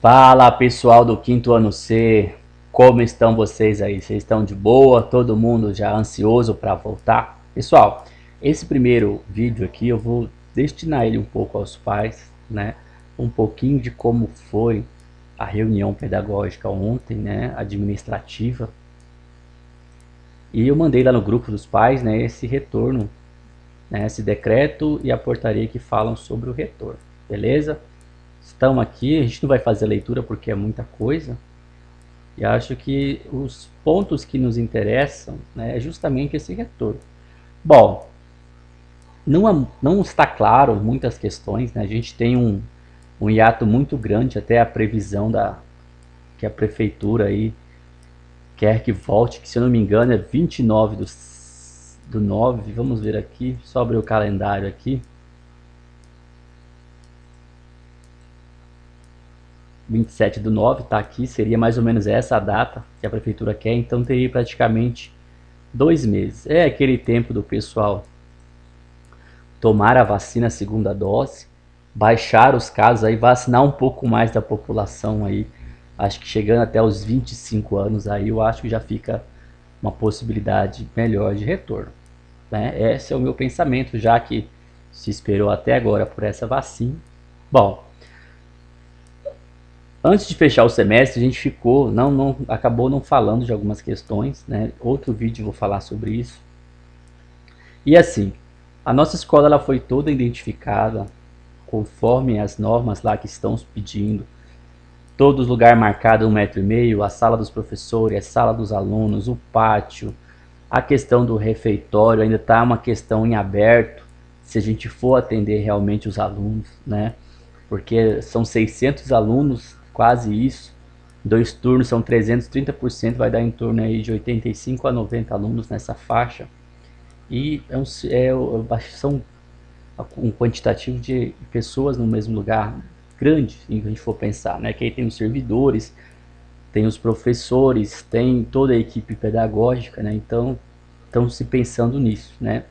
Fala pessoal do quinto ano C, como estão vocês aí? Vocês estão de boa? Todo mundo já ansioso para voltar? Pessoal, esse primeiro vídeo aqui eu vou destinar ele um pouco aos pais, né? Um pouquinho de como foi a reunião pedagógica ontem, né? Administrativa. E eu mandei lá no grupo dos pais, né? Esse retorno, né? Esse decreto e a portaria que falam sobre o retorno, beleza? Estão aqui, a gente não vai fazer a leitura porque é muita coisa, e acho que os pontos que nos interessam, né, é justamente esse retorno. Bom, não está claro muitas questões, né, a gente tem um hiato muito grande até a previsão que a prefeitura aí quer que volte, que se eu não me engano é 29 do 9, vamos ver aqui, só abrir o calendário aqui. 27 do 9 está aqui, seria mais ou menos essa a data que a prefeitura quer, então teria praticamente 2 meses. É aquele tempo do pessoal tomar a vacina, a segunda dose, baixar os casos, aí vacinar um pouco mais da população aí, acho que chegando até os 25 anos aí, eu acho que já fica uma possibilidade melhor de retorno, né? Esse é o meu pensamento, já que se esperou até agora por essa vacina. Bom, antes de fechar o semestre, a gente ficou, acabou não falando de algumas questões, né? Outro vídeo eu vou falar sobre isso. E assim, a nossa escola ela foi toda identificada conforme as normas lá que estão pedindo. Todos os lugares marcados 1,5 m, a sala dos professores, a sala dos alunos, o pátio, a questão do refeitório ainda está uma questão em aberto, se a gente for atender realmente os alunos, né? Porque são 600 alunos, quase isso, 2 turnos são 330%, vai dar em torno aí de 85 a 90 alunos nessa faixa, e são um quantitativo de pessoas no mesmo lugar grande, se a gente for pensar, né? Que aí tem os servidores, tem os professores, tem toda a equipe pedagógica, né? Então, estão se pensando nisso, né?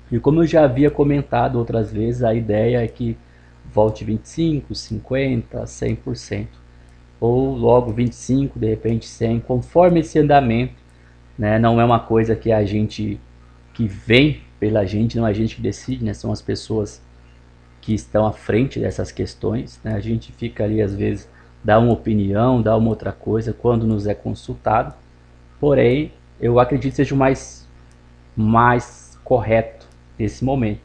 E como eu já havia comentado outras vezes, a ideia é que volte 25, 50, 100%, ou logo 25, de repente 100, conforme esse andamento, né? Não é uma coisa que a gente, que vem pela gente, não é a gente que decide, né? São as pessoas que estão à frente dessas questões, né? A gente fica ali às vezes, dá uma opinião, dá uma outra coisa, quando nos é consultado, porém, eu acredito que seja o mais correto nesse momento,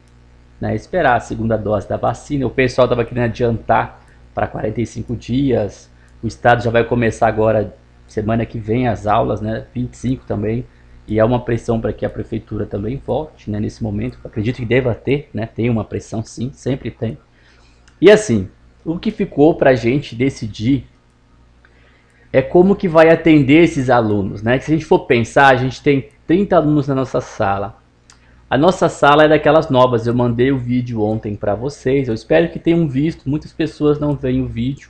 né? Esperar a segunda dose da vacina. O pessoal estava querendo adiantar para 45 dias, o estado já vai começar agora, semana que vem, as aulas, né? 25 também, e há uma pressão para que a prefeitura também volte, né? Nesse momento, acredito que deva ter, né? Tem uma pressão sim, sempre tem. E assim, o que ficou para a gente decidir é como que vai atender esses alunos, né? Que se a gente for pensar, a gente tem 30 alunos na nossa sala. A nossa sala é daquelas novas, eu mandei o vídeo ontem para vocês, eu espero que tenham visto, muitas pessoas não veem o vídeo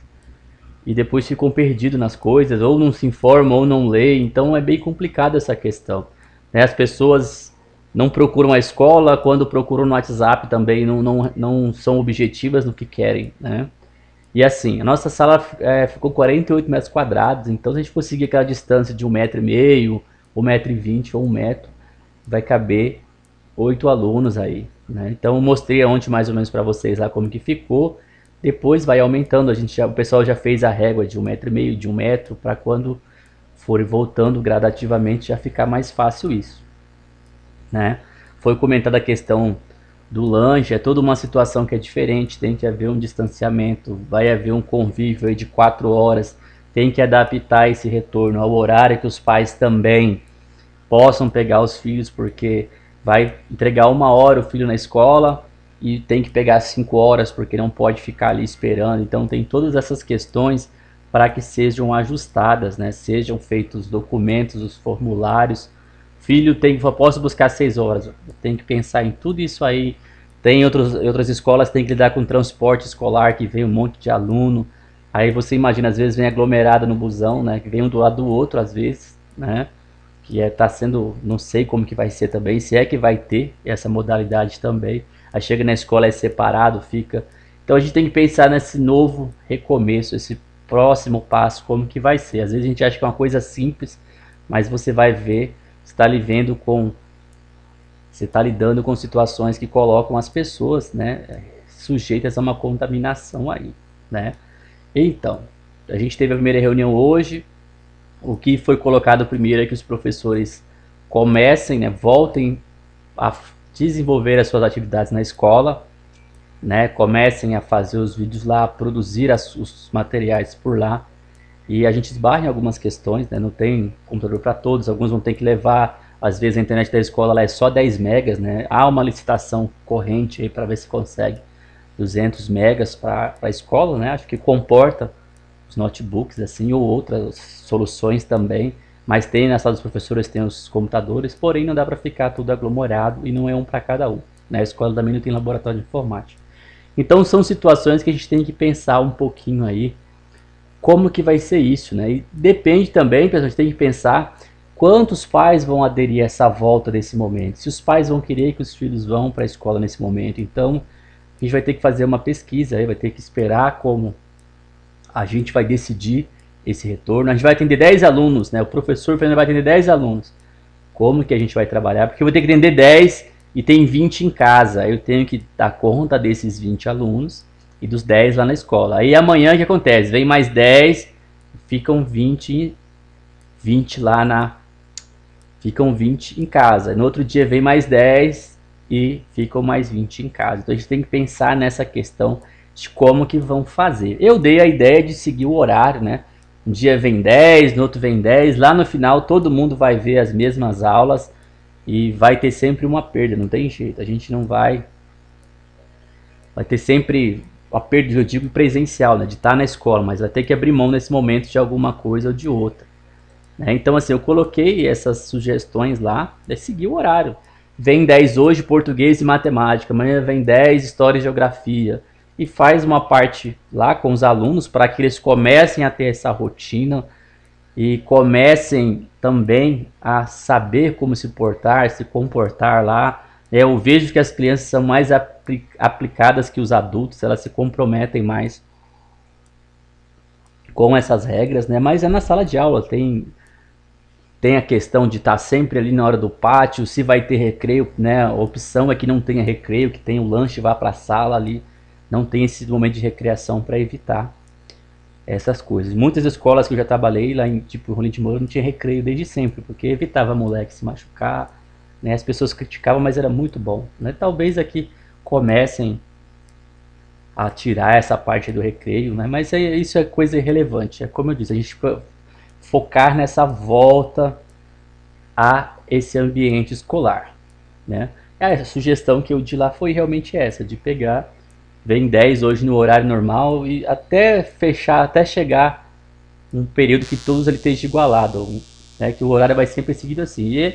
e depois ficam perdidos nas coisas, ou não se informam ou não leem, então é bem complicado essa questão, né? As pessoas não procuram a escola, quando procuram no WhatsApp também não são objetivas no que querem, né? E assim, a nossa sala ficou 48 metros quadrados, então se a gente for seguir aquela distância de 1,5 m, 1,20 m ou 1 metro, vai caber 8 alunos aí, né? Então eu mostrei ontem mais ou menos para vocês lá como que ficou. Depois vai aumentando, o pessoal já fez a régua de 1,5 m, de 1 metro, para quando for voltando gradativamente já ficar mais fácil isso, né? Foi comentada a questão do lanche, é toda uma situação que é diferente, tem que haver um distanciamento, vai haver um convívio aí de 4 horas, tem que adaptar esse retorno ao horário que os pais também possam pegar os filhos, porque vai entregar 1 hora o filho na escola e tem que pegar 5 horas porque não pode ficar ali esperando. Então tem todas essas questões para que sejam ajustadas, né? Sejam feitos os documentos, os formulários. Filho posso buscar 6 horas, tem que pensar em tudo isso aí. Tem outras escolas que tem que lidar com transporte escolar, que vem um monte de aluno. Aí você imagina, às vezes vem aglomerado no busão, né? Que vem um do lado do outro às vezes, né? Que tá sendo, não sei como que vai ser também, se é que vai ter essa modalidade também. Aí chega na escola, é separado, fica. Então a gente tem que pensar nesse novo recomeço, esse próximo passo, como que vai ser. Às vezes a gente acha que é uma coisa simples, mas você vai ver, você está lidando com situações que colocam as pessoas, né, sujeitas a uma contaminação aí, né? Então, a gente teve a primeira reunião hoje. O que foi colocado primeiro é que os professores comecem, né, voltem a desenvolver as suas atividades na escola, né, comecem a fazer os vídeos lá, a produzir os materiais por lá. E a gente esbarra em algumas questões, né, não tem computador para todos, alguns vão ter que levar, às vezes a internet da escola lá é só 10 megas, né, há uma licitação corrente aí para ver se consegue 200 megas para a escola, né, acho que comporta os notebooks assim, ou outras soluções também, mas tem na sala dos professores, tem os computadores, porém não dá para ficar tudo aglomerado e não é um para cada um, né, a escola também não tem laboratório de informática. Então são situações que a gente tem que pensar um pouquinho aí, como que vai ser isso, né? E depende também, pessoal, a gente tem que pensar quantos pais vão aderir a essa volta desse momento. Se os pais vão querer que os filhos vão para a escola nesse momento, então a gente vai ter que fazer uma pesquisa aí, vai ter que esperar como a gente vai decidir esse retorno. A gente vai atender 10 alunos, né? O professor vai atender 10 alunos. Como que a gente vai trabalhar? Porque eu vou ter que atender 10 e tem 20 em casa. Eu tenho que dar conta desses 20 alunos e dos 10 lá na escola. Aí amanhã o que acontece? Vem mais 10, ficam 20 ficam 20 em casa. No outro dia vem mais 10 e ficam mais 20 em casa. Então a gente tem que pensar nessa questão de como que vão fazer. Eu dei a ideia de seguir o horário, né? Um dia vem 10, no outro vem 10, lá no final todo mundo vai ver as mesmas aulas e vai ter sempre uma perda, não tem jeito. A gente não vai ter sempre a perda, eu digo presencial, né, de estar na escola, mas vai ter que abrir mão nesse momento de alguma coisa ou de outra, né? Então assim, eu coloquei essas sugestões lá, de seguir o horário. Vem 10 hoje português e matemática, amanhã vem 10 história e geografia, e faz uma parte lá com os alunos para que eles comecem a ter essa rotina e comecem também a saber como se portar, se comportar lá. Eu vejo que as crianças são mais aplicadas que os adultos, elas se comprometem mais com essas regras, né? Mas é na sala de aula, tem a questão de estar sempre ali na hora do pátio, se vai ter recreio, né? A opção é que não tenha recreio, que tenha o lanche, vá para a sala ali, não tem esse momento de recreação para evitar essas coisas. Muitas escolas que eu já trabalhei lá em tipo Rolim de Moura não tinha recreio desde sempre, porque evitava moleque se machucar, né? As pessoas criticavam, mas era muito bom, né? Talvez aqui comecem a tirar essa parte do recreio, né? Mas isso é coisa irrelevante, é como eu disse, a gente focar nessa volta a esse ambiente escolar, né? A sugestão que eu di lá foi realmente essa, de pegar, vem 10 hoje no horário normal e até fechar, até chegar um período que todos ele esteja igualado, né? Que o horário vai sempre seguido assim.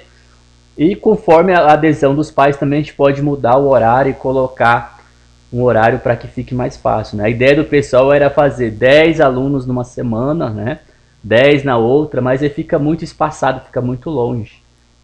E conforme a adesão dos pais também a gente pode mudar o horário e colocar um horário para que fique mais fácil, né? A ideia do pessoal era fazer 10 alunos numa semana, né? 10 na outra, mas aí fica muito espaçado, fica muito longe,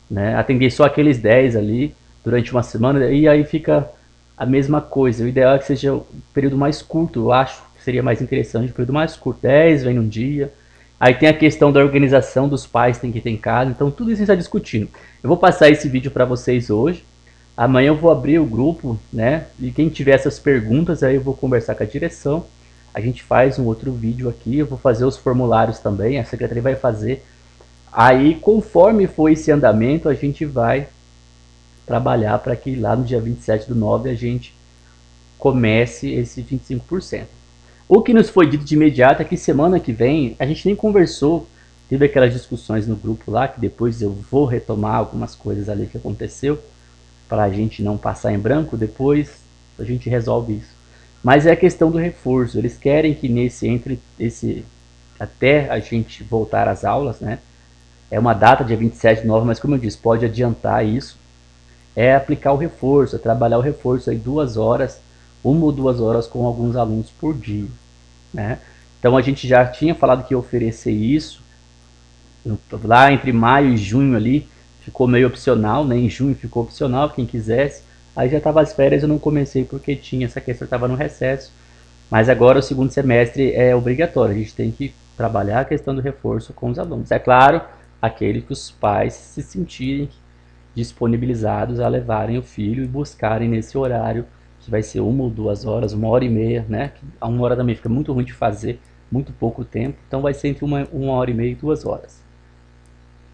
né? Atender só aqueles 10 ali durante uma semana e aí fica a mesma coisa. O ideal é que seja um período mais curto, eu acho que seria mais interessante, um período mais curto, 10 vem um dia. Aí tem a questão da organização dos pais, tem que ter em casa, então tudo isso a gente está discutindo. Eu vou passar esse vídeo para vocês hoje, amanhã eu vou abrir o grupo, né? E quem tiver essas perguntas aí eu vou conversar com a direção, a gente faz um outro vídeo aqui, eu vou fazer os formulários também, a secretaria vai fazer. Aí conforme for esse andamento a gente vai trabalhar para que lá no dia 27/9 a gente comece esse 25%. O que nos foi dito de imediato é que semana que vem, a gente nem conversou, teve aquelas discussões no grupo lá, que depois eu vou retomar algumas coisas ali que aconteceu, para a gente não passar em branco, depois a gente resolve isso. Mas é a questão do reforço, eles querem que até a gente voltar às aulas, né? É uma data dia 27/9, mas como eu disse, pode adiantar isso, é aplicar o reforço, é trabalhar o reforço aí 2 horas, 1 ou 2 horas com alguns alunos por dia, né? Então a gente já tinha falado que ia oferecer isso, lá entre maio e junho ali, ficou meio opcional, né? Em junho ficou opcional, quem quisesse, aí já estava as férias, eu não comecei porque tinha essa questão, estava no recesso, Mas agora o segundo semestre é obrigatório, a gente tem que trabalhar a questão do reforço com os alunos. É claro, aquele que os pais se sentirem disponibilizados a levarem o filho e buscarem nesse horário, que vai ser 1 ou 2 horas, 1 hora e meia, né? A 1 hora também fica muito ruim de fazer, muito pouco tempo, então vai ser entre uma hora e meia e 2 horas.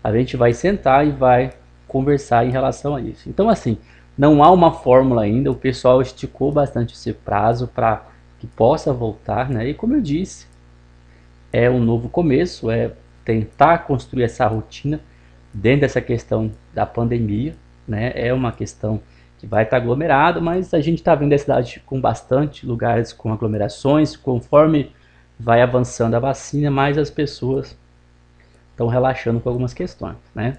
A gente vai sentar e vai conversar em relação a isso. Então, assim, não há uma fórmula ainda, o pessoal esticou bastante esse prazo para que possa voltar, né? E como eu disse, é um novo começo, é tentar construir essa rotina dentro dessa questão da pandemia, né? É uma questão que vai estar aglomerado, mas a gente está vendo a cidade com bastante lugares com aglomerações, conforme vai avançando a vacina, mais as pessoas estão relaxando com algumas questões, né?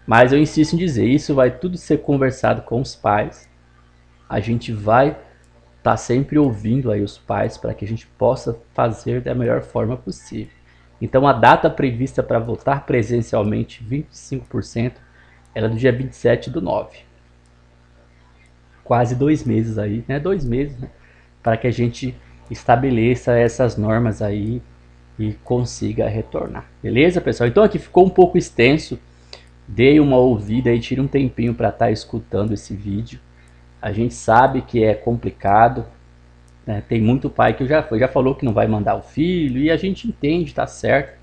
Mas eu insisto em dizer, isso vai tudo ser conversado com os pais, a gente vai estar sempre ouvindo aí os pais para que a gente possa fazer da melhor forma possível. Então a data prevista para voltar presencialmente, 25%, ela é do dia 27/9. Quase 2 meses aí, né? 2 meses, né? Para que a gente estabeleça essas normas aí e consiga retornar. Beleza, pessoal? Então aqui ficou um pouco extenso. Dei uma ouvida e tire um tempinho para estar escutando esse vídeo. A gente sabe que é complicado, né? Tem muito pai que já falou que não vai mandar o filho e a gente entende, tá certo.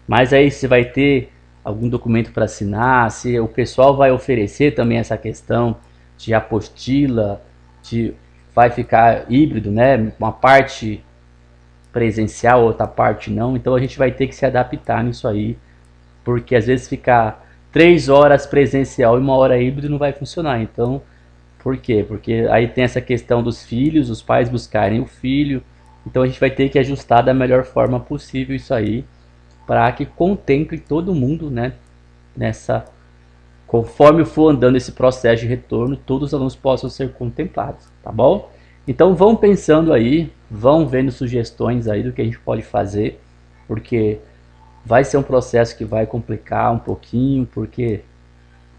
Mas aí você vai ter algum documento para assinar, se o pessoal vai oferecer também essa questão de apostila, vai ficar híbrido, né? Uma parte presencial, outra parte não. Então a gente vai ter que se adaptar nisso aí, porque às vezes ficar 3 horas presencial e 1 hora híbrido não vai funcionar. Então, por quê? Porque aí tem essa questão dos filhos, os pais buscarem o filho. Então a gente vai ter que ajustar da melhor forma possível isso aí, para que contemple todo mundo, né? Conforme for andando esse processo de retorno, todos os alunos possam ser contemplados, tá bom? Então vão pensando aí, vão vendo sugestões aí do que a gente pode fazer, porque vai ser um processo que vai complicar um pouquinho, porque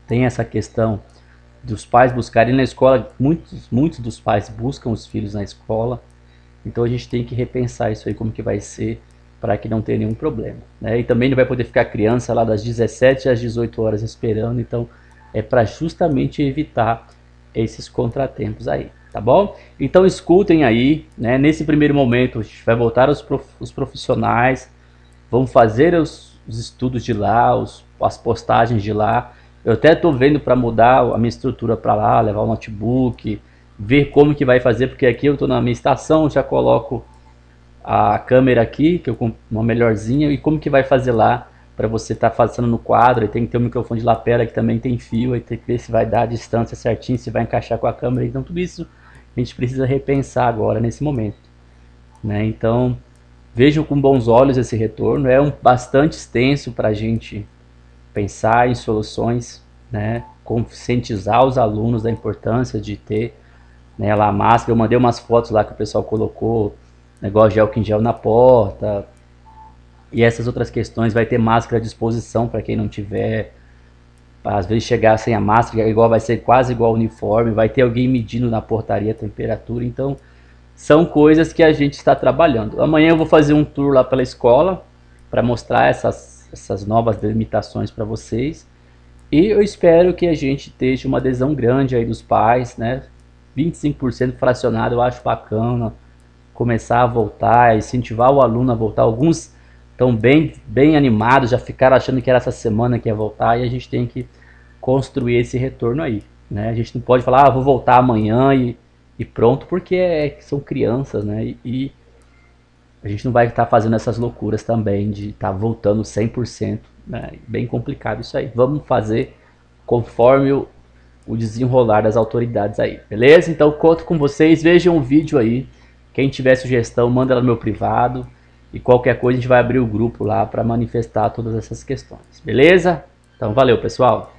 tem essa questão dos pais buscarem na escola, muitos dos pais buscam os filhos na escola, então a gente tem que repensar isso aí, como que vai ser, para que não tenha nenhum problema, né? E também não vai poder ficar criança lá das 17 às 18 horas esperando, então é para justamente evitar esses contratempos aí, tá bom? Então escutem aí, né? Nesse primeiro momento a gente vai voltar os profissionais, vamos fazer os estudos de lá, as postagens de lá. Eu até estou vendo para mudar a minha estrutura para lá, levar o notebook, ver como que vai fazer, porque aqui eu estou na minha estação, já coloco a câmera aqui, que eu compro uma melhorzinha, e como que vai fazer lá para você estar fazendo no quadro. E tem que ter um microfone de lapela que também tem fio, aí tem que ver se vai dar a distância certinho, se vai encaixar com a câmera. Então tudo isso a gente precisa repensar agora nesse momento, né? Então vejam com bons olhos esse retorno, é bastante extenso para a gente pensar em soluções, né? Conscientizar os alunos da importância de ter, né, lá a máscara. Eu mandei umas fotos lá que o pessoal colocou, negócio de álcool em gel na porta e essas outras questões. Vai ter máscara à disposição para quem não tiver, às vezes chegar sem a máscara, igual, vai ser quase igual ao uniforme, vai ter alguém medindo na portaria a temperatura. Então são coisas que a gente está trabalhando. Amanhã eu vou fazer um tour lá pela escola para mostrar essas novas delimitações para vocês, e eu espero que a gente tenha uma adesão grande aí dos pais, né? 25% fracionado eu acho bacana, começar a voltar, incentivar o aluno a voltar. Alguns estão bem animados, já ficaram achando que era essa semana que ia voltar, e a gente tem que construir esse retorno aí, né? A gente não pode falar, vou voltar amanhã e pronto, porque são crianças, né? E a gente não vai estar fazendo essas loucuras também de estar voltando 100%, né? Bem complicado isso aí. Vamos fazer conforme o desenrolar das autoridades aí, beleza? Então conto com vocês, vejam o vídeo aí. Quem tiver sugestão, manda lá no meu privado. E qualquer coisa a gente vai abrir o grupo lá para manifestar todas essas questões, beleza? Então valeu, pessoal!